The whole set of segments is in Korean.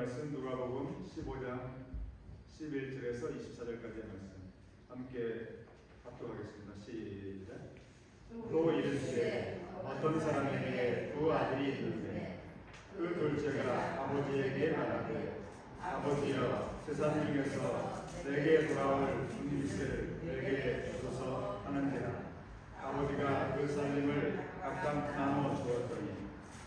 말씀 누가복음 15장 11절에서 24절까지의 말씀 함께 합독하겠습니다. 시작. 또 이르시되 어떤 사람에게 두 아들이 있는데 그 둘째가 아버지에게 말하되 아버지여 세상 중에서 내게 돌아올 분깃을 내게 주소서 하는지라. 아버지가 그 살림을 각각 나누어 주었더니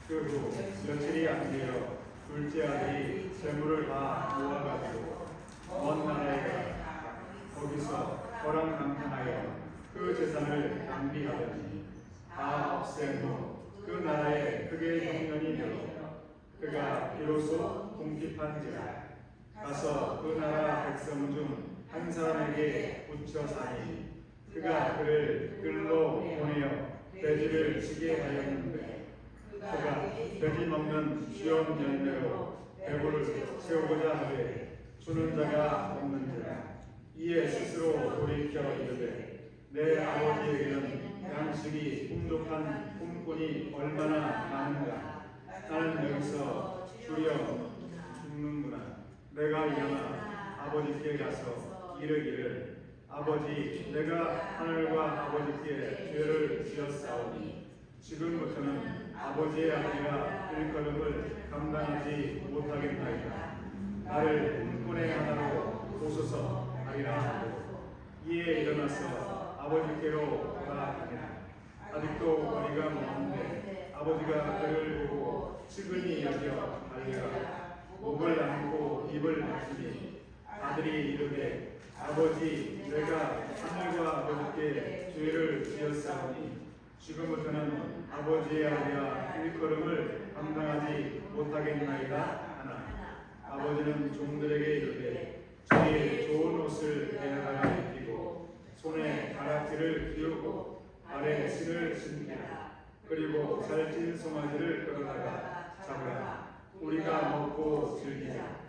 그 후 며칠이 안 되어 둘째 아들이 재물을 다 모아가지고 먼 나라에 가 거기서 거랑강탕하여 그 재산을 낭비하더니 다 없앤 후 그 나라에 크게 흉년이 되어 그가 비로소 궁핍한지라. 가서 그 나라 백성 중 한 사람에게 붙여 사니 그가 그를 끌로 보내어 돼지를 치게 하였는데 그가 돼지 먹는 시험 열매로 배부를 채우고자 하되 주는 자가 없는지라. 이에 스스로 돌이켜 이르되 내 아버지에게는 양식이 풍족한 품꾼이 얼마나 많은가. 나는 여기서 주려 죽는구나. 내가 일어나 아버지께 가서 이르기를 아버지, 내가 하늘과 아버지께 죄를 지었사오니 지금부터는 아버지의 아들이라 일컬음을 감당하지 못하겠나이다. 나를 품꾼의 하나로 보소서 하리라 하고 이에 일어나서 아버지께로 돌아가니라. 아직도 거리가 먼데 아버지가 그를 보고 측은히 여겨 달려가 목을 안고 입을 맞추니 아들이 이르되 아버지, 내가 하늘과 아버지께 죄를 지었사오니 지금부터는 아버지의 아들이라 일컬음을 감당하지 못하겠나이다 하나. 아버지는 종들에게 이르되 제일 좋은 옷을 내다가 입히고 손에 가락지를 끼우고 발에 신을 신기라. 그리고 살찐 송아지를 끌어다가 잡으라. 우리가 먹고 즐기자.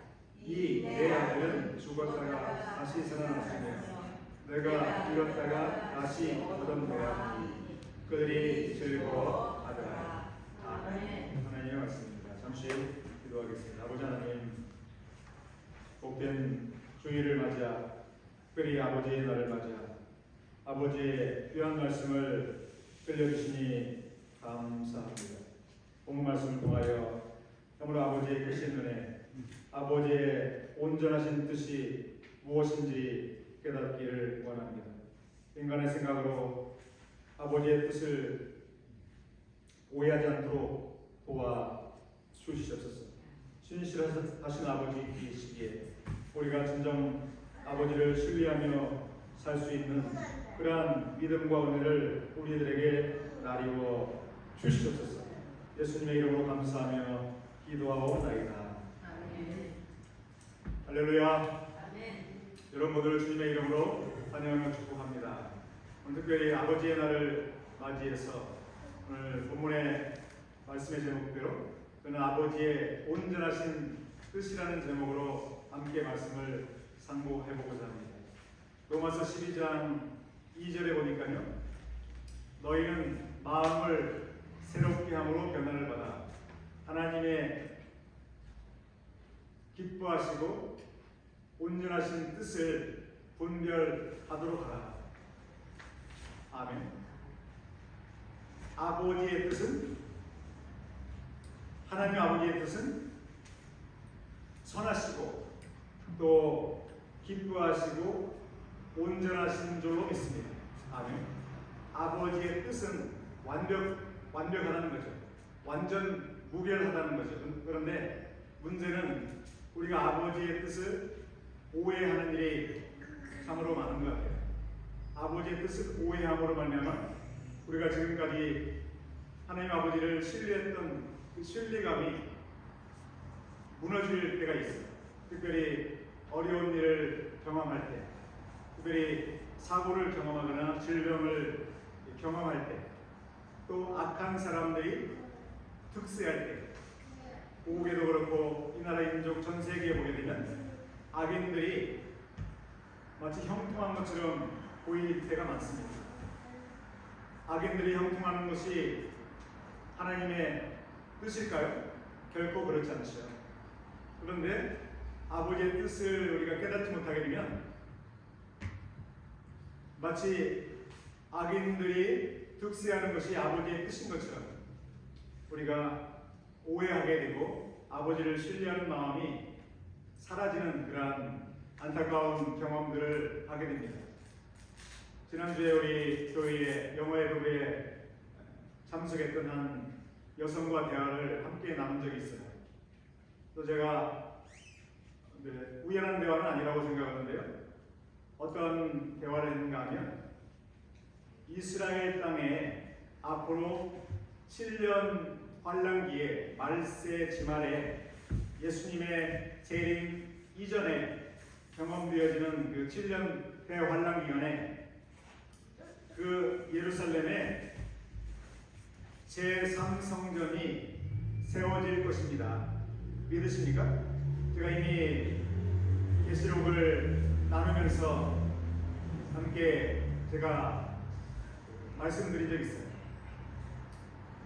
이 내 아들은 죽었다가 다시 살아났으며 내가 잃었다가 다시 얻었노라. 그들이 즐거워하더라. 아멘. 하나님의 말씀입니다. 잠시 기도하겠습니다. 아버지 하나님, 복된 주일을 맞이하 특별히 아버지의 날을 맞이하 아버지의 귀한 말씀을 들려주시니 감사합니다. 본문 말씀을 통하여 참으로 아버지의 크신 은혜, 아버지의 온전하신 뜻이 무엇인지 깨닫기를 원합니다. 인간의 생각으로 아버지의 뜻을 오해하지 않도록 도와주시옵소서. 신실하신 아버지이시기에 우리가 진정 아버지를 신뢰하며 살 수 있는 그러한 믿음과 은혜를 우리들에게 나리워 주시옵소서. 예수님의 이름으로 감사하며 기도하오나이다. 할렐루야. 여러분 모두를 주님의 이름으로 환영하며 축복합니다. 오늘 특별히 아버지의 날을 맞이해서 오늘 본문의 말씀의 제목대로 그는 아버지의 온전하신 뜻이라는 제목으로 함께 말씀을 상고해보고자 합니다. 로마서 12장 2절에 보니까요, 너희는 마음을 새롭게 함으로 변화를 받아 하나님의 기뻐하시고 온전하신 뜻을 분별하도록 하라. 아멘. 아버지의 뜻은, 하나님 아버지의 뜻은 선하시고 또 기뻐하시고 온전하신 줄로 믿습니다. 아멘. 아버지의 뜻은 완벽하다는 거죠. 완전 무결하다는 거죠. 그런데 문제는 우리가 아버지의 뜻을 오해하는 일이 참으로 많은 것 같아요. 아버지의 뜻을 오해함으로 말미암아 우리가 지금까지 하나님 아버지를 신뢰했던 그 신뢰감이 무너질 때가 있어요. 특별히 어려운 일을 경험할 때, 특별히 사고를 경험하거나 질병을 경험할 때, 또 악한 사람들이 특세할 때, 고국에도 그렇고 이 나라 민족 전 세계에 보게 되면 악인들이 마치 형통한 것처럼 보일 때가 많습니다. 악인들이 형통하는 것이 하나님의 뜻일까요? 결코 그렇지 않죠. 그런데 아버지의 뜻을 우리가 깨닫지 못하게 되면 마치 악인들이 득세하는 것이 아버지의 뜻인 것처럼 우리가 오해하게 되고 아버지를 신뢰하는 마음이 사라지는 그러한 안타까운 경험들을 하게 됩니다. 지난주에 우리 교회의 영어의 도배에 참석했던 한 여성과 대화를 함께 나눈 적이 있어요. 또 제가 우연한 대화는 아니라고 생각하는데요. 어떤 대화를 했는가 하면 이스라엘 땅에 앞으로 7년 환란기에 말세 지말에 예수님의 재림 이전에 경험되어지는 그 7년 대환란 기간에 그 예루살렘에 제3성전이 세워질 것입니다. 믿으십니까? 제가 이미 계시록을 나누면서 함께 제가 말씀드린 적이 있어요.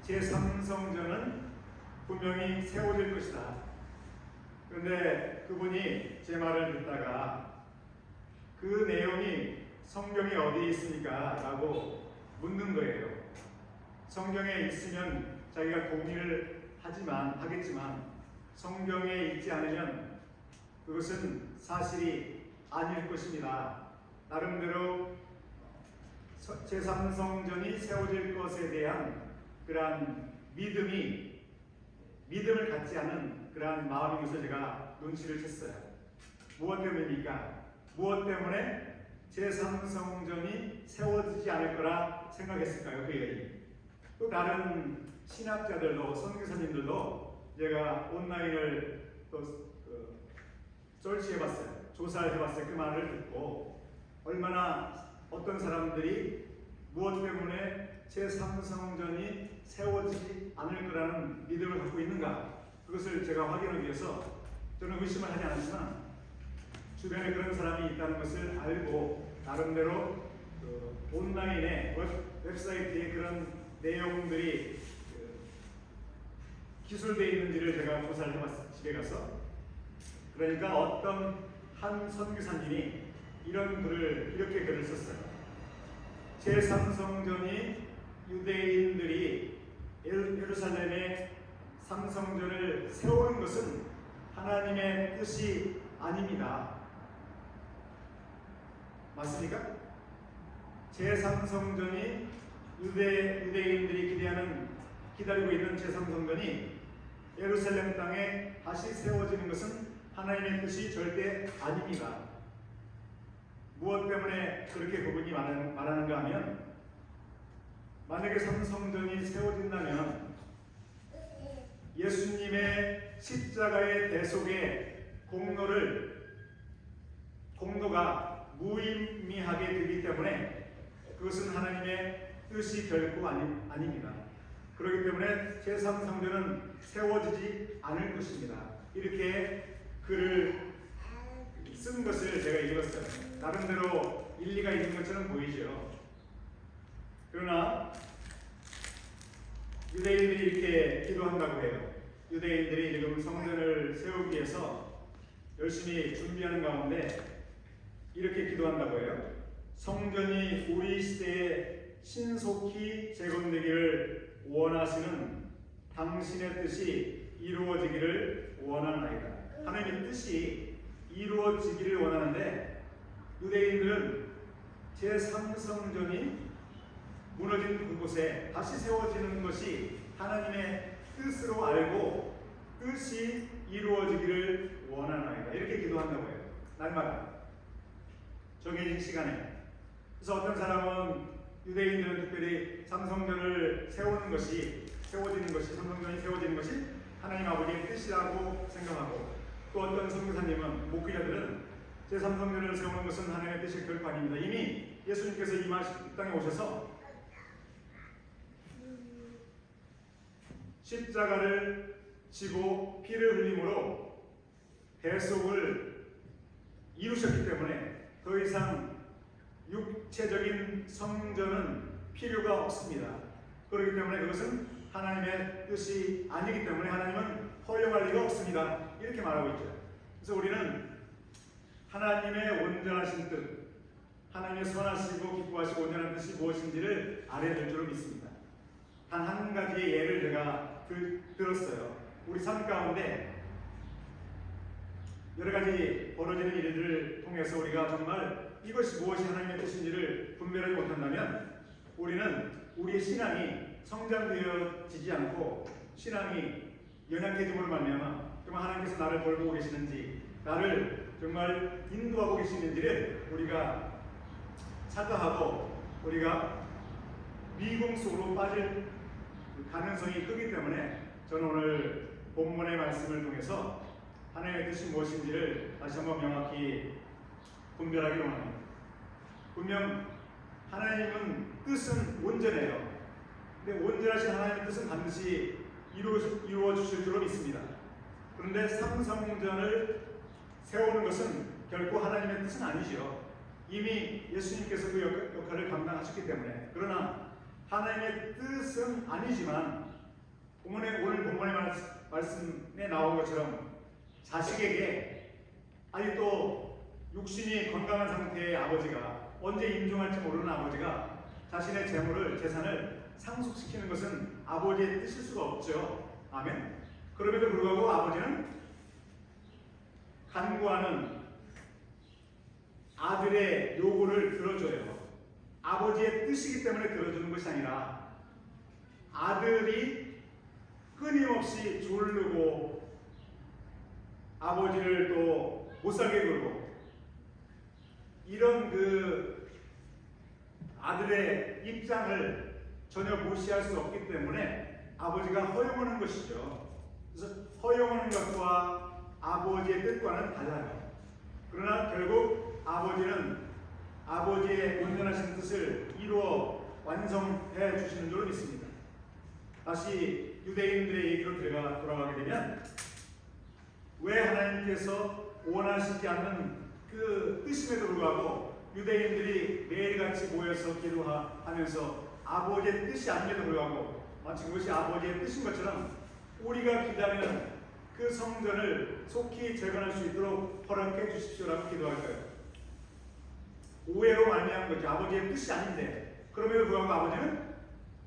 제3성전은 분명히 세워질 것이다. 그런데 그분이 제 말을 듣다가 그 내용이 성경에 어디에 있습니까? 라고 묻는 거예요. 성경에 있으면 자기가 동의를 하겠지만 성경에 있지 않으면 그것은 사실이 아닐 것입니다. 나름대로 제3성전이 세워질 것에 대한 그러한 믿음을 갖지 않은 그러한 마음인 것을 제가 눈치를 챘어요. 무엇 때문입니까? 무엇 때문에 제3성전이 세워지지 않을 거라 생각했을까요? 그 여인이. 또 다른 신학자들도 선교사님들도 제가 온라인을 또 설치해봤어요. 조사를 해봤어요. 그 말을 듣고 얼마나 어떤 사람들이 무엇 때문에 제3성전이 세워지지 않을 거라는 믿음을 갖고 있는가, 그것을 제가 확인하기 위해서 저는 의심을 하지 않았지만 주변에 그런 사람이 있다는 것을 알고 나름대로 온라인에 웹사이트에 그런 내용들이 기술되어 있는지를 제가 조사를 해봤어요. 집에 가서. 그러니까 어떤 한 선교사님이 이렇게 글을 썼어요. 제3성전이 유대인들이 예루살렘의 삼성전을 세우는 것은 하나님의 뜻이 아닙니다. 맞습니까? 제3성전이 유대인들이 기다리고 있는 제3성전이 예루살렘 땅에 다시 세워지는 것은 하나님의 뜻이 절대 아닙니다. 무엇 때문에 그렇게 그분이 말하는가 하면, 만약에 삼성전이 세워진다면 예수님의 십자가의 대속의 공로가 무의미하게 되기 때문에 그것은 하나님의 뜻이 결코 아닙니다. 그렇기 때문에 제3성전은 세워지지 않을 것입니다. 이렇게 글을 쓴 것을 제가 읽었어요. 나름대로 일리가 있는 것처럼 보이죠. 그러나 유대인들이 이렇게 기도한다고 해요. 유대인들이 지금 성전을 세우기 위해서 열심히 준비하는 가운데 이렇게 기도한다고 해요. 성전이 우리 시대에 신속히 재건되기를 원하시는 당신의 뜻이 이루어지기를 원하나이다. 하나님의 뜻이 이루어지기를 원하는데 유대인들은 제3성전이 무너진 그곳에 다시 세워지는 것이 하나님의 뜻으로 알고 뜻이 이루어지기를 원하나이다. 이렇게 기도한다고 해요. 날마다 정해진 시간에. 그래서 어떤 사람은 유대인들은 특별히 삼성전을 세워지는 것이 삼성전이 세워지는 것이 하나님 아버지의 뜻이라고 생각하고, 또 어떤 선교사님은 목회자들은 제3성전을 세우는 것은 하나님의 뜻이 결코 아닙니다. 이미 예수님께서 이 땅에 오셔서 십자가를 지고 피를 흘림으로 대속을 이루셨기 때문에 더 이상 육체적인 성전은 필요가 없습니다. 그렇기 때문에 그것은 하나님의 뜻이 아니기 때문에 하나님은 허용할 리가 없습니다. 이렇게 말하고 있죠. 그래서 우리는 하나님의 온전하신 뜻, 하나님의 선하시고 기뻐하시고 온전한 뜻이 무엇인지를 알아야 될 줄로 믿습니다. 단 한 가지의 예를 제가 들었어요. 우리 삶 가운데 여러 가지 벌어지는 일들을 통해서 우리가 정말 이것이 무엇이 하나님의 뜻인지를 분별하지 못한다면 우리는 우리의 신앙이 성장되어지지 않고 신앙이 연약해짐으로 말미암아 정말 하나님께서 나를 돌보고 계시는지 나를 정말 인도하고 계시는지를 우리가 착각하고 우리가 미궁 속으로 빠질 가능성이 크기 때문에 저는 오늘 본문의 말씀을 통해서 하나님의 뜻이 무엇인지를 다시 한번 명확히 분별하기로 합니다. 분명 하나님은 뜻은 온전해요. 근데 온전하신 하나님의 뜻은 반드시 이루어 주실 줄로 믿습니다. 그런데 삼성전을 세우는 것은 결코 하나님의 뜻은 아니죠. 이미 예수님께서 그 역할을 감당하셨기 때문에. 그러나 하나님의 뜻은 아니지만 오늘 본문의 말씀에 나온 것처럼 자식에게 아직도 육신이 건강한 상태의 아버지가 언제 임종할지 모르는 아버지가 자신의 재산을 상속시키는 것은 아버지의 뜻일 수가 없죠. 아멘. 그럼에도 불구하고 아버지는 간구하는 아들의 요구를 들어줘요. 아버지의 뜻이기 때문에 들어주는 것이 아니라 아들이 끊임없이 졸르고 아버지를 또 못살게 굴고 이런 그 아들의 입장을 전혀 무시할 수 없기 때문에 아버지가 허용하는 것이죠. 그래서 허용하는 것과 아버지의 뜻과는 달라요. 그러나 결국 아버지는 아버지의 온전하신 뜻을 이루어 완성해 주시는 줄로 믿습니다. 다시 유대인들의 얘기로 돌아가게 되면 왜 하나님께서 원하시지 않는 그 뜻임에도 불구하고 유대인들이 매일같이 모여서 기도하면서 아버지의 뜻이 아님에도 불구하고 마치 그것이 아버지의 뜻인 것처럼 우리가 기다리는 그 성전을 속히 재건할 수 있도록 허락해 주십시오라고 기도할까요? 오해로 말미암은 거죠. 아버지의 뜻이 아닌데 그럼에도 불구하고 아버지는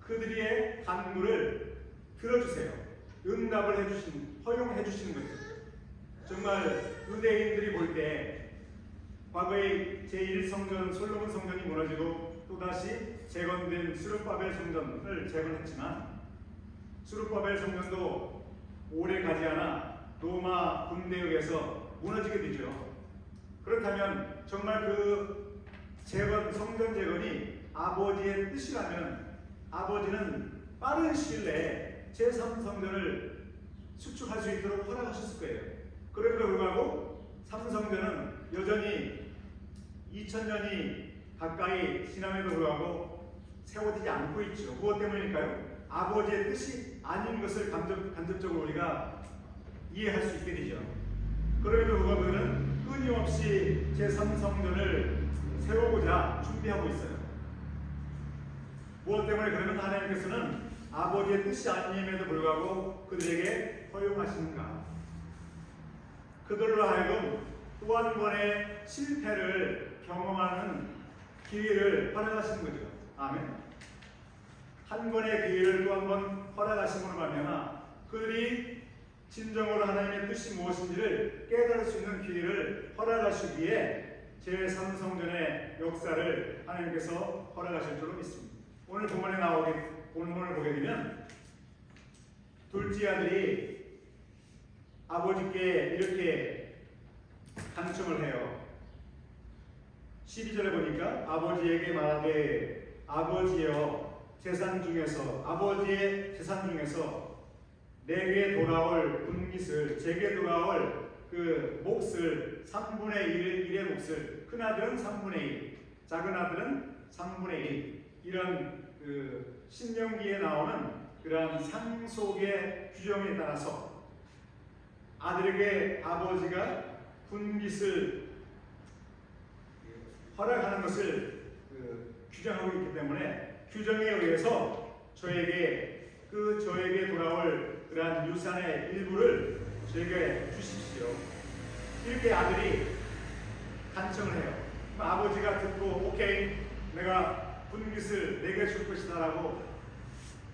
그들의 간구를 들어주세요. 응답을 허용해 주시는 거죠. 정말 유대인들이 볼 때 과거의 제1성전 솔로몬 성전이 무너지고 또다시 재건된 스룹바벨 성전을 재건했지만 스룹바벨 성전도 오래 가지 않아 로마 군대에 의해서 무너지게 되죠. 그렇다면 정말 그 성전 재건이 아버지의 뜻이라면 아버지는 빠른 시일 내에 제3성전을 수축할 수 있도록 허락하셨을 거예요. 그럼에도 불구하고 삼성전은 여전히 2000년이 가까이 지남에도 불구하고 세워지지 않고 있죠. 무엇 때문일까요? 아버지의 뜻이 아닌 것을 간접적으로 우리가 이해할 수 있게 되죠. 그럼에도 불구하고 그는 끊임없이 제3성전을 세우고자 준비하고 있어요. 무엇 때문에 그러면 하나님께서는 아버지의 뜻이 아님에도 불구하고 그들에게 허용하시는가? 그들로 하여금 또 한 번의 실패를 경험하는 기회를 허락하시는 거죠. 아멘. 한 번의 기회를 또 한 번 허락하심으로 말미암아 그들이 진정으로 하나님의 뜻이 무엇인지를 깨달을 수 있는 기회를 허락하시기에 제3성전의 역사를 하나님께서 허락하실 줄로 믿습니다. 오늘 본문을 보게 되면 둘째 아들이 아버지께 이렇게 간청을 해요. 12절에 보니까 아버지에게 말하되 아버지여 아버지의 재산 중에서 내게 돌아올 분깃을 제게 돌아올 그 몫을 3분의 1의 몫을 큰아들은 3분의 1 작은 아들은 3분의 1 이런 그 신명기에 나오는 그러한 상속의 규정에 따라서 아들에게 아버지가 분깃을 허락하는 것을 규정하고 있기 때문에 규정에 의해서 저에게 돌아올 그러한 유산의 일부를 제게 주십시오. 이렇게 아들이 간청을 해요. 아버지가 듣고 오케이 내가 분깃을 내게 줄 것이다라고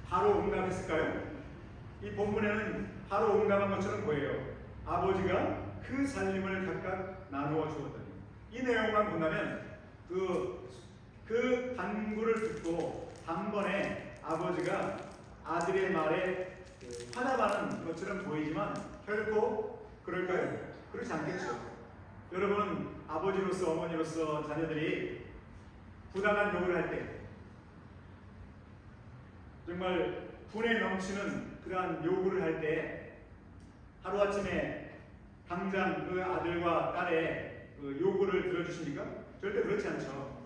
바로 응답했을까요? 이 본문에는 바로 응답한 것처럼 보여요. 아버지가 그 살림을 각각 나누어 주었더니 이 내용만 본다면 그 간구를 듣고 단번에 아버지가 아들의 말에 화답하는 것처럼 보이지만 결코 그럴까요? 그렇지 않겠죠. 여러분 아버지로서 어머니로서 자녀들이 부당한 요구를 할 때 정말 분에 넘치는 그러한 요구를 할 때 하루아침에 당장 그 아들과 딸의 그 요구를 들어주십니까? 절대 그렇지 않죠.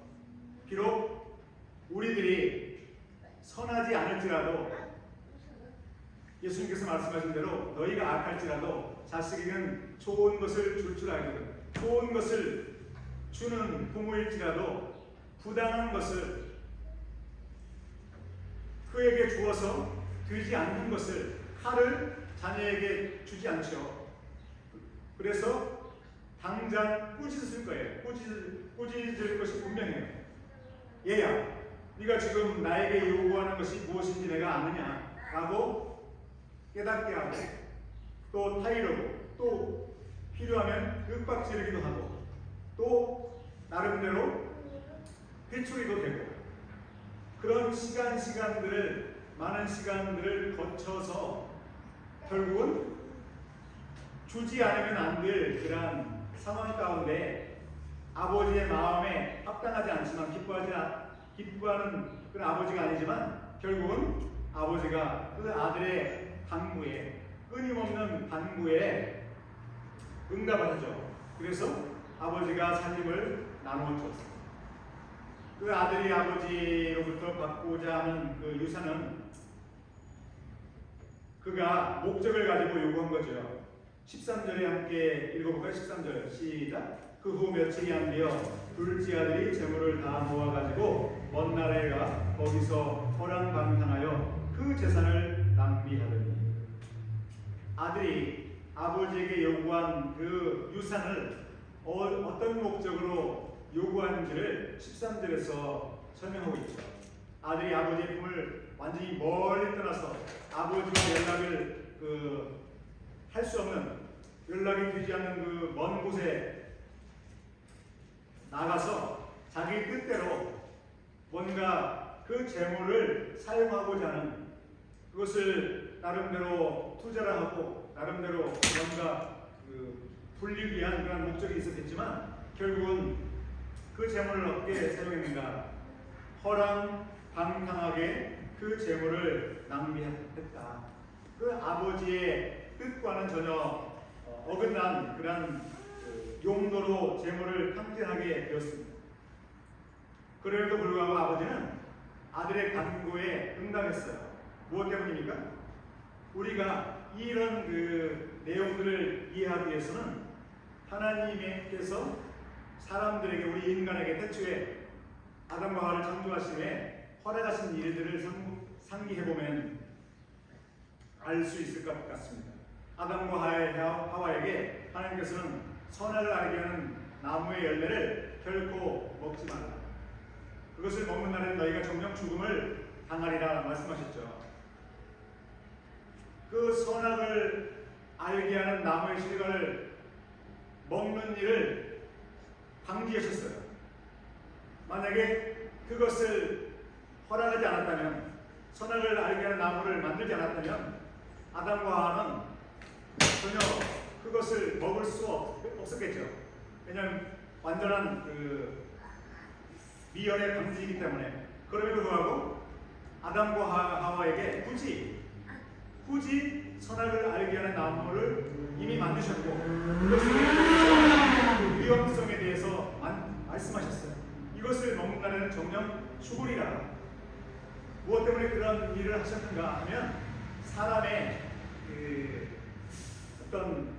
비록 우리들이 선하지 않을지라도 예수님께서 말씀하신 대로 너희가 악할지라도 자식에게는 좋은 것을 줄 줄 알거든. 좋은 것을 주는 부모일지라도 부당한 것을 그에게 주어서 되지 않는 것을 칼을 자녀에게 주지 않죠. 그래서 당장 꾸짖을 거예요. 꾸짖을 것이 분명해요. 얘야, 네가 지금 나에게 요구하는 것이 무엇인지 내가 아느냐? 라고 깨닫게 하고 또 타이르고 또 필요하면 윽박지르기도 하고 또 나름대로 회초리도 되고 그런 많은 시간들을 거쳐서 결국은 주지 않으면 안 될 그런 상황 가운데 아버지의 마음에 합당하지 않지만 기뻐하는 그런 아버지가 아니지만 결국은 아버지가 그 아들의 간구에 끊임없는 간구에 응답을 하죠. 그래서 아버지가 살림을 나누어 주었습니다. 그 아들이 아버지로부터 받고자 하는 그 유산은 그가 목적을 가지고 요구한 거죠. 13절에 함께 읽어볼까요? 13절 시작. 그 후 며칠이 안 되어 둘째 아들이 재물을 다 모아가지고 먼 나라에 가 거기서 허랑방탕하여 그 재산을 낭비하더니 아들이 아버지에게 요구한 그 유산을 어떤 목적으로 요구하는지를 13절에서 설명하고 있죠. 아들이 아버지의 품을 완전히 멀리 떠나서 아버지와 연락을 할 수 없는 연락이 되지 않는 그 먼 곳에 나가서 자기 뜻대로 뭔가 그 재물을 사용하고자 하는 그것을 나름대로 투자를 하고 나름대로 뭔가 불리기 위한 그런 목적이 있었겠지만 결국은 그 재물을 어떻게 사용했는가? 허랑방탕하게 그 재물을 낭비했다. 그 아버지의 뜻과는 전혀 어긋난 그런 용도로 재물을 탕진하게 되었습니다. 그럼에도 불구하고 아버지는 아들의 간구에 응답했어요. 무엇 때문입니까? 우리가 이런 내용들을 이해하기 위해서는 하나님께서 사람들에게 우리 인간에게 태초에 아담과 하와를 창조하심에 허락하신 일들을 상기해보면 알 수 있을 것 같습니다. 아담과 하와에게 하나님께서는 선악을 알게 하는 나무의 열매를 결코 먹지 말라. 그것을 먹는 날에는 너희가 정령 죽음을 당하리라 말씀하셨죠. 그 선악을 알게 하는 나무의 실과를 먹는 일을 방지하셨어요. 만약에 그것을 허락하지 않았다면, 선악을 알게 하는 나무를 만들지 않았다면 아담과 하와는 전혀 그것을 먹을 수 없었겠죠. 왜냐하면 완전한 미연의 방지이기 때문에. 그럼에도 불구하고 아담과 하와에게 굳이 선악을 알게 하는 나무를 이미 만드셨고 그것을 위험성에 대해서 말씀하셨어요. 이것을 먹는 날에는 정녕 죽으리라. 무엇 때문에 그런 일을 하셨는가 하면 사람의 어떤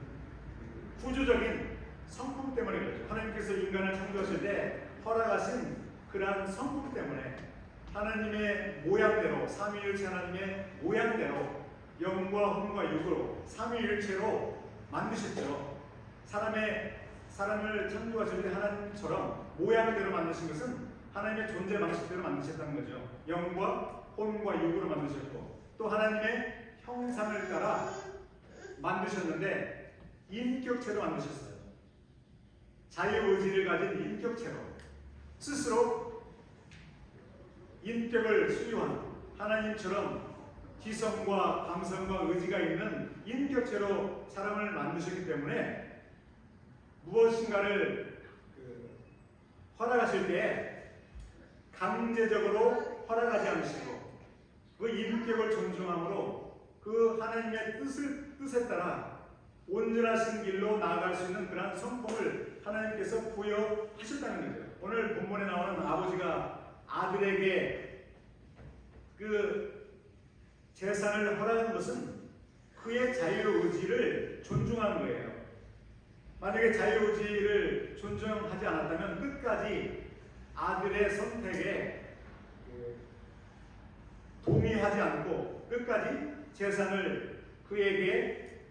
구조적인 성품 때문에 그렇죠. 하나님께서 인간을 창조하실 때 허락하신 그러한 성품 때문에 하나님의 모양대로, 삼위일체 하나님의 모양대로 영과 혼과 육으로 삼위일체로 만드셨죠. 사람을 창조하실 때 하나님처럼 모양대로 만드신 것은 하나님의 존재 방식대로 만드셨다는 거죠. 영과 혼과 육으로 만드셨고 또 하나님의 형상을 따라 만드셨는데 인격체로 만드셨어요. 자유의지를 가진 인격체로 스스로 인격을 수유한 하나님처럼 지성과 감성과 의지가 있는 인격체로 사람을 만드셨기 때문에 무엇인가를 허락하실 때 강제적으로 허락하지 않으시고 그 인격을 존중함으로 그 하나님의 뜻에 따라 온전하신 길로 나아갈 수 있는 그러한 성품을 하나님께서 부여하셨다는 거죠. 오늘 본문에 나오는 아버지가 아들에게 그 재산을 허락한 것은 그의 자유의지를 존중하는 거예요. 만약에 자유의지를 존중하지 않았다면 끝까지 아들의 선택에 동의하지 않고 끝까지 재산을 그에게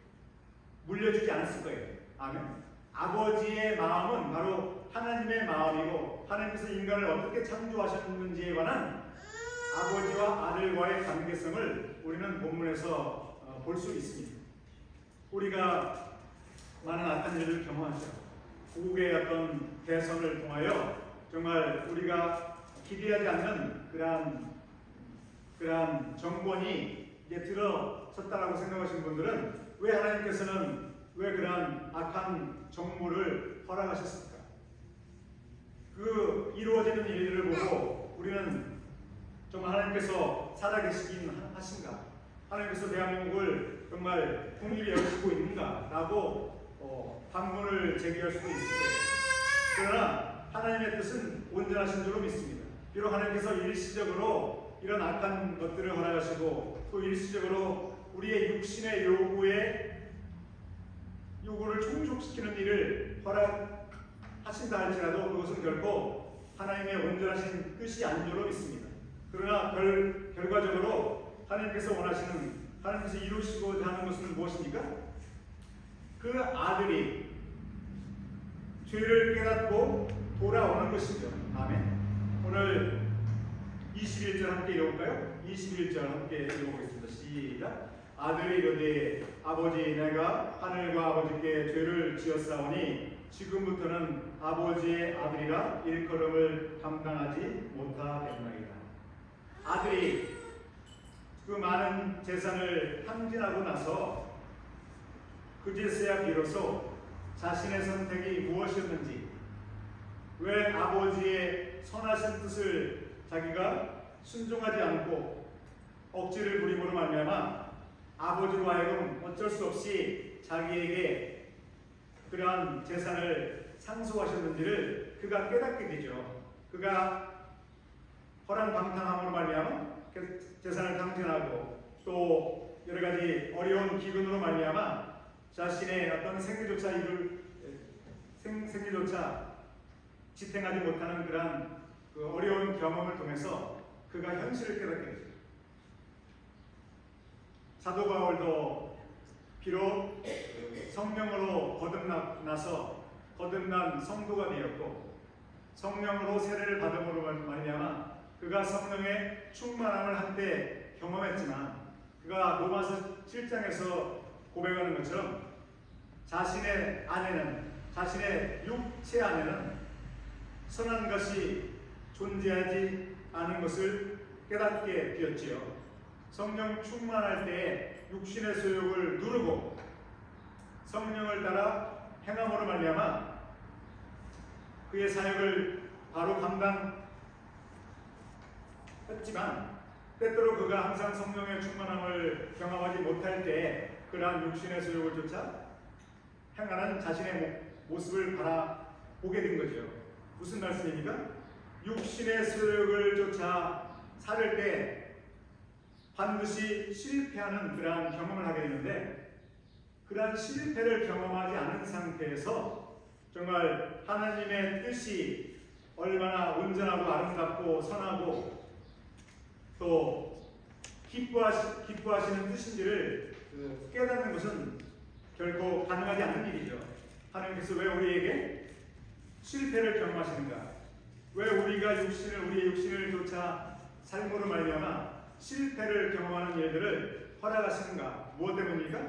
물려주지 않았을 거예요. 아멘. 아버지의 마음은 바로 하나님의 마음이고 하나님께서 인간을 어떻게 창조하셨는지에 관한 아버지와 아들과의 관계성을 우리는 본문에서 볼 수 있습니다. 우리가 많은 악한 일을 경험하죠. 고국의 어떤 대선을 통하여 정말 우리가 기대하지 않는 그러한 정권이 이제 들어섰다라고 생각하시는 분들은 왜 하나님께서는 왜 그러한 악한 정부를 허락하셨습니까? 그 이루어지는 일들을 보고 우리는 정말 하나님께서 살아계시긴 하신가? 하나님께서 대한민국을 정말 통일히 여기시고 있는가? 라고 반문을 제기할 수도 있을 거예요. 그러나 하나님의 뜻은 온전하신 줄로 믿습니다. 비록 하나님께서 일시적으로 이런 악한 것들을 허락하시고 또 일시적으로 우리의 육신의 요구를 충족시키는 일을 허락하신다 할지라도 그것은 결코 하나님의 온전하신 뜻이 아닌 줄로 믿습니다. 그러나 결과적으로 하나님께서 이루시고자 하는 것은 무엇입니까? 그 아들이 죄를 깨닫고 돌아오는 것이죠. 아멘. 오늘 21절 함께 읽어볼까요? 21절 함께 읽어보겠습니다. 시작. 아들이 이르되 아버지 내가 하늘과 아버지께 죄를 지었사오니 지금부터는 아버지의 아들이라 일컬음을 감당하지 못하겠나이다. 아들이 그 많은 재산을 탕진하고 나서 그제서야 비로소 자신의 선택이 무엇이었는지, 왜 아버지의 선하신 뜻을 자기가 순종하지 않고 억지를 부림으로 말미암아 아버지로 하여금 어쩔 수 없이 자기에게 그러한 재산을 상속하셨는지를 그가 깨닫게 되죠. 그가 허랑방탕함으로 말미암아 재산을 탕진하고 또 여러 가지 어려운 기근으로 말미암아 자신의 어떤 생계조차 지탱하지 못하는 그러한 그 어려운 경험을 통해서 그가 현실을 깨닫게 되죠. 사도 바울도 비록 성령으로 거듭난 성도가 되었고 성령으로 세례를 받음으로 말미암아 그가 성령의 충만함을 한때 경험했지만 그가 로마서 7장에서 고백하는 것처럼 자신의 육체 안에는 선한 것이 존재하지 않은 것을 깨닫게 되었지요. 성령 충만할 때에 육신의 소욕을 누르고 성령을 따라 행함으로 말미암아 그의 사역을 바로 감당했지만 때때로 그가 항상 성령의 충만함을 경험하지 못할 때에 그러한 육신의 소욕을 쫓아 행하는 자신의 모습을 바라보게 된 거죠. 무슨 말씀입니까? 육신의 소욕을 쫓아 살을 때 반드시 실패하는 그러한 경험을 하게 되는데 그러한 실패를 경험하지 않은 상태에서 정말 하나님의 뜻이 얼마나 온전하고 아름답고 선하고 또 기뻐하시는 뜻인지를 깨닫는 것은 결코 가능하지 않는 일이죠. 하나님께서 왜 우리에게 실패를 경험하시는가? 왜 우리가 우리의 육신을 조차 삶으로 말미암아 실패를 경험하는 일들을 허락하시는가? 무엇 때문입니까?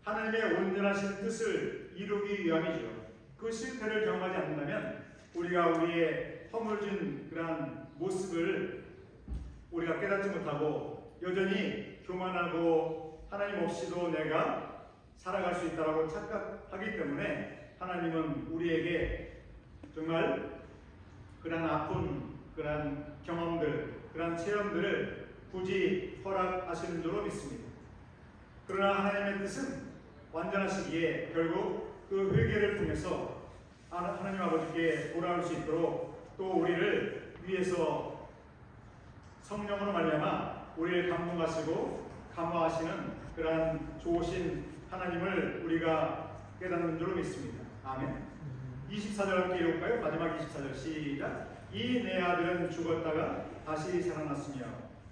하나님의 온전하신 뜻을 이루기 위함이죠. 그 실패를 경험하지 않는다면 우리가 우리의 허물진 그러한 모습을 우리가 깨닫지 못하고 여전히 교만하고 하나님 없이도 내가 살아갈 수 있다고 착각하기 때문에 하나님은 우리에게 정말 그러한 아픈 그러한 경험들, 그러한 체험들을 굳이 허락하시는 줄로 믿습니다. 그러나 하나님의 뜻은 완전하시기에 결국 그 회개를 통해서 하나님 아버지께 돌아올 수 있도록 또 우리를 위해서 성령으로 말미암아 우리를 감동하시고 감화하시는 그러한 좋으신 하나님을 우리가 깨닫는 줄로 믿습니다. 아멘. 24절 함께 읽을까요? 마지막 24절 시작. 이 내 아들은 죽었다가 다시 살아났으며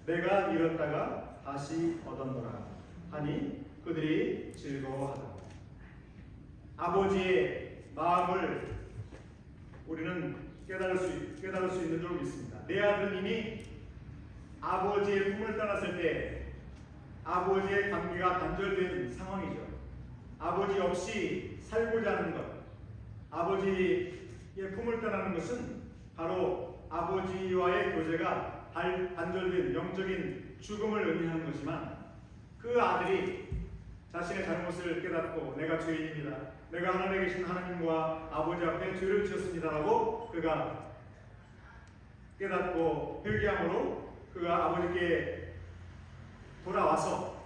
내가 잃었다가 다시 얻었노라 하니 그들이 즐거워하더라. 아버지의 마음을 우리는 깨달을 수 있는 줄 믿습니다. 내 아들은 이미 아버지의 품을 떠났을 때 아버지의 관계가 단절된 상황이죠. 아버지 없이 살고자 하는 것, 아버지의 품을 떠나는 것은 바로 아버지와의 교제가 단절된 영적인 죽음을 의미하는 것이지만 그 아들이 자신의 잘못을 깨닫고 내가 죄인입니다. 내가 하늘에 계신 하나님과 아버지 앞에 죄를 지었습니다라고 그가 깨닫고 회개함으로 그가 아버지께 돌아와서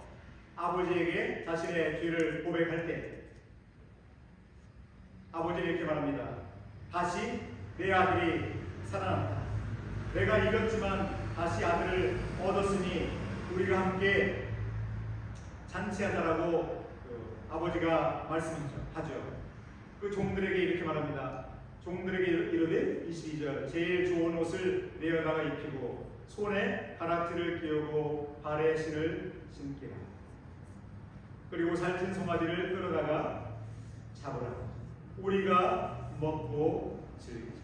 아버지에게 자신의 죄를 고백할 때 아버지는 이렇게 말합니다. 다시 내 아들이 살아났다. 내가 잃었지만 다시 아들을 얻었으니 우리가 함께 잔치하자라고 아버지가 말씀하죠. 그 종들에게 이렇게 말합니다. 종들에게 이르되 22절 제일 좋은 옷을 내어다가 입히고 손에 가락지를 끼우고 발에 신을 신기라. 그리고 살찐 송아지를 끌어다가 잡으라. 우리가 먹고 즐기자.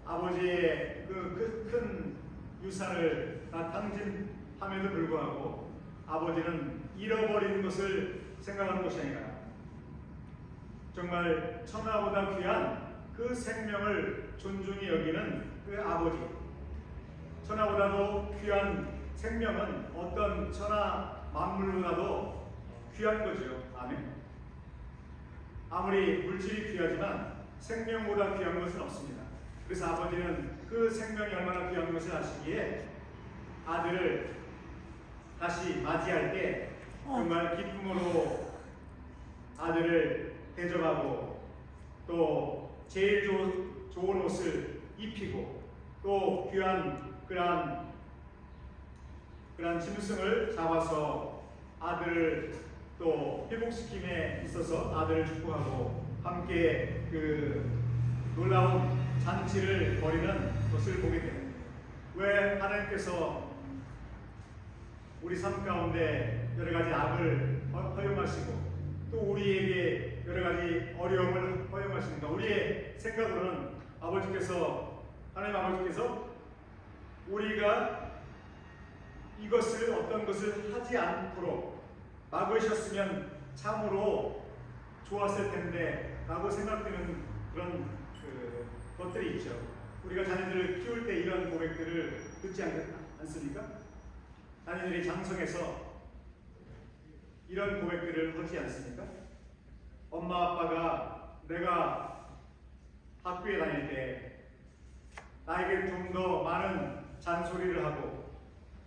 아버지의 그 큰 유산을 다 탕진함에도 불구하고 아버지는 잃어버린 것을 생각하는 것이 아니라 정말 천하보다 귀한 그 생명을 존중히 여기는 그 아버지, 천하보다도 귀한 생명은 어떤 천하 만물보다도 귀한 거죠. 아멘. 아무리 물질이 귀하지만 생명보다 귀한 것은 없습니다. 그래서 아버지는 그 생명이 얼마나 귀한 것을 아시기에 아들을 다시 맞이할 때 정말 기쁨으로 아들을 대접하고 또 제일 좋은 옷을 입히고 또 귀한 그러한 짐승을 잡아서 아들을 또 회복시킴에 있어서 아들을 축복하고 함께 그 놀라운 잔치를 벌이는 것을 보게 됩니다. 왜 하나님께서 우리 삶 가운데 여러 가지 악을 허용하시고 또 우리에게 여러 가지 어려움을 허용하시는가? 우리의 생각으로는 하나님 아버지께서 우리가 이것을 어떤 것을 하지 않도록 막으셨으면 참으로 좋았을 텐데 라고 생각되는 그런 것들이 있죠. 우리가 자녀들을 키울 때 이런 고백들을 듣지 않습니까? 자녀들이 장성해서 이런 고백들을 하지 않습니까? 엄마 아빠가 내가 학교에 다닐 때 나에게 좀 더 많은 잔소리를 하고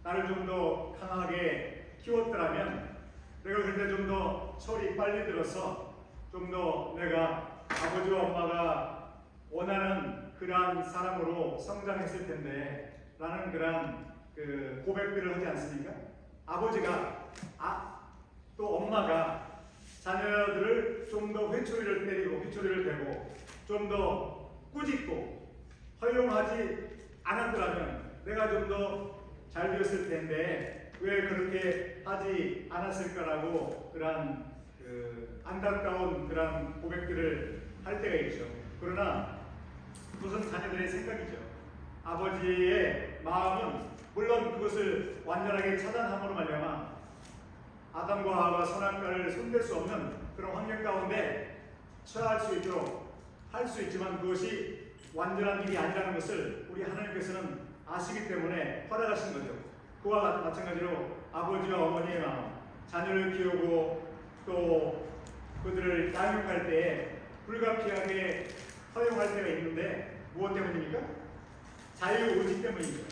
나를 좀 더 강하게 키웠더라면 내가 그때 좀 더 철이 빨리 들어서 좀 더 내가 아버지와 엄마가 원하는 그러한 사람으로 성장했을 텐데 라는 그러한 고백들을 하지 않습니까? 아버지가 또 엄마가 자녀들을 좀 더 회초리를 때리고 회초리를 대고 좀 더 꾸짖고 허용하지 않았더라면 내가 좀 더 잘 되었을 텐데 왜 그렇게 하지 않았을까라고 그러한 안타까운 그런 고백들을 할 때가 있죠. 그러나 그것은 자녀들의 생각이죠. 아버지의 마음은 물론 그것을 완전하게 차단함으로 말미암아 아담과 하와가 선악과를 손댈 수 없는 그런 환경 가운데 처할 수 있도록 할 수 있지만 그것이 완전한 일이 아니라는 것을 우리 하나님께서는 아시기 때문에 허락하신 거죠. 그와 마찬가지로 아버지와 어머니의 마음, 자녀를 키우고 또 그들을 양육할 때에 불가피하게 허용할 때가 있는데 무엇 때문입니까? 자유의지 때문이죠.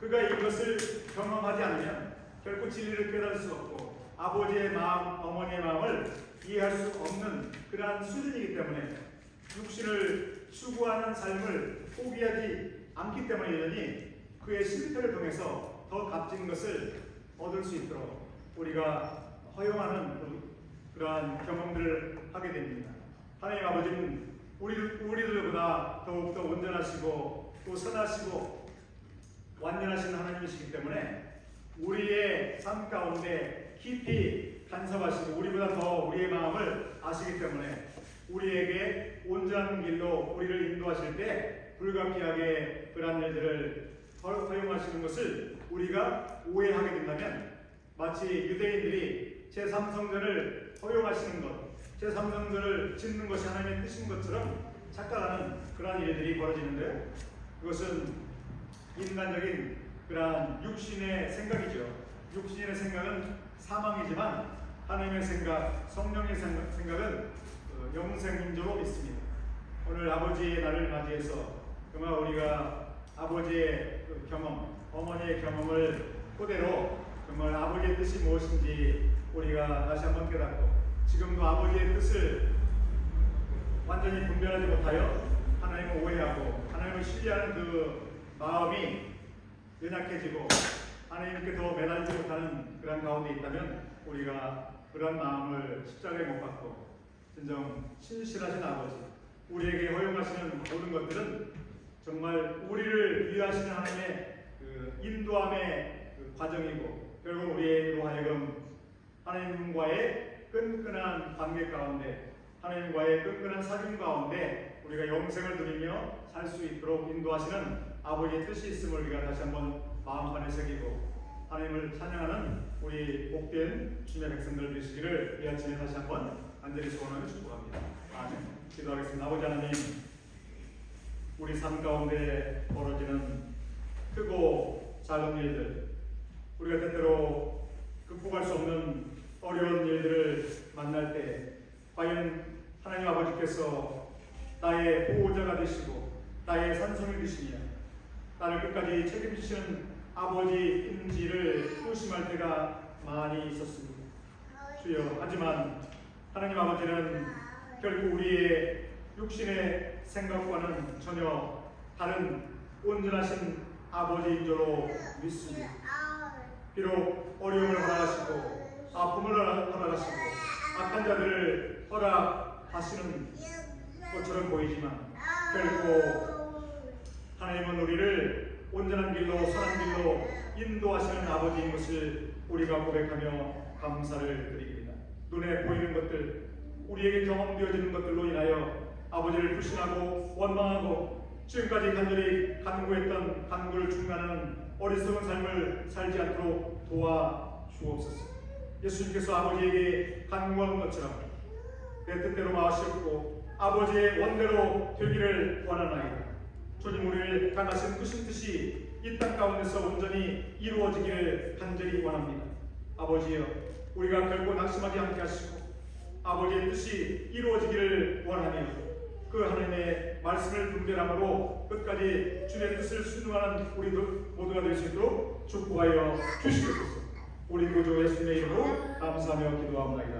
그가 이것을 경험하지 않으면 결코 진리를 깨달을 수 없고 아버지의 마음, 어머니의 마음을 이해할 수 없는 그러한 수준이기 때문에 육신을 추구하는 삶을 포기하지 않기 때문이니 그의 실패를 통해서 더 값진 것을 얻을 수 있도록 우리가 허용하는 그러한 경험들을 하게 됩니다. 하나님 아버지는 우리들보다 더욱더 온전하시고 또 선하시고 완전하신 하나님이시기 때문에 우리의 삶 가운데 깊이 간섭하시고 우리보다 더 우리의 마음을 아시기 때문에 우리에게 온전한 길로 우리를 인도하실 때 불가피하게 그러한 일들을 허용하시는 것을 우리가 오해하게 된다면 마치 유대인들이 제3성전을 허용하시는 것, 제3성전을 짓는 것이 하나님의 뜻인 것처럼 착각하는 그러한 일들이 벌어지는데 그것은 인간적인 그러한 육신의 생각이죠. 육신의 생각은 사망이지만 하나님의 생각, 성령의 생각은 영생인조로 있습니다. 오늘 아버지의 날을 맞이해서 정말 우리가 아버지의 경험, 어머니의 경험을 토대로 정말 아버지의 뜻이 무엇인지 우리가 다시 한번 깨닫고 지금도 아버지의 뜻을 완전히 분별하지 못하여 하나님을 오해하고 하나님을 신뢰하는 그 마음이 연약해지고 하나님께 더 매달리지 못하는 그런 가운데 있다면 우리가 그런 마음을 십자가에 못 박고 진정 신실하신 아버지 우리에게 허용하시는 모든 것들은 정말 우리를 위하시는 하나님의 그 인도함의 그 과정이고 결국 우리로 하여금 하나님과의 끈끈한 관계 가운데 하나님과의 끈끈한 사귐 가운데 우리가 영생을 누리며 살 수 있도록 인도하시는 아버지의 뜻이 있음을 우리가 다시 한번 마음판에 새기고 하나님을 찬양하는 우리 복된 주님의 백성들 되시기를 이 아침에 다시 한번 간절히 소원하며 축복합니다. 아멘. 기도하겠습니다. 아버지 하나님, 우리 삶 가운데 벌어지는 크고 작은 일들, 우리가 때때로 극복할 수 없는 어려운 일들을 만날 때 과연 하나님 아버지께서 나의 보호자가 되시고 나의 산성이 되시며 나를 끝까지 책임지시는 아버지인지를 의심할 때가 많이 있었습니다. 주여, 하지만 하나님 아버지는 결국 우리의 육신의 생각과는 전혀 다른 온전하신 아버지인 줄로 믿습니다. 비록 어려움을 허락하시고 아픔을 허락하시고 악한 자들을 허락하시는 것처럼 보이지만 결코 하나님은 우리를 온전한 길로 선한 길로 인도하시는 아버지인 것을 우리가 고백하며 감사를 드립니다. 눈에 보이는 것들, 우리에게 경험되어지는 것들로 인하여 아버지를 불신하고 원망하고 지금까지 간절히 간구했던 간구를 중단하는 어리석은 삶을 살지 않도록 도와주옵소서. 예수님께서 아버지에게 간구한 것처럼 내 뜻대로 마시옵고 아버지의 원대로 되기를 원하나이다. 주님, 우리를 향하신 크신 뜻이 이 땅 가운데서 온전히 이루어지기를 간절히 원합니다. 아버지여, 우리가 결코 낙심하지 않게 하시고 아버지의 뜻이 이루어지기를 원하며 그 하나님의 말씀을 분별함으로 끝까지 주의 뜻을 순종하는 우리 모두가 될 수 있도록 축복하여 주시옵소서. 우리 구주 예수님의 이름으로 감사하며 기도합니다.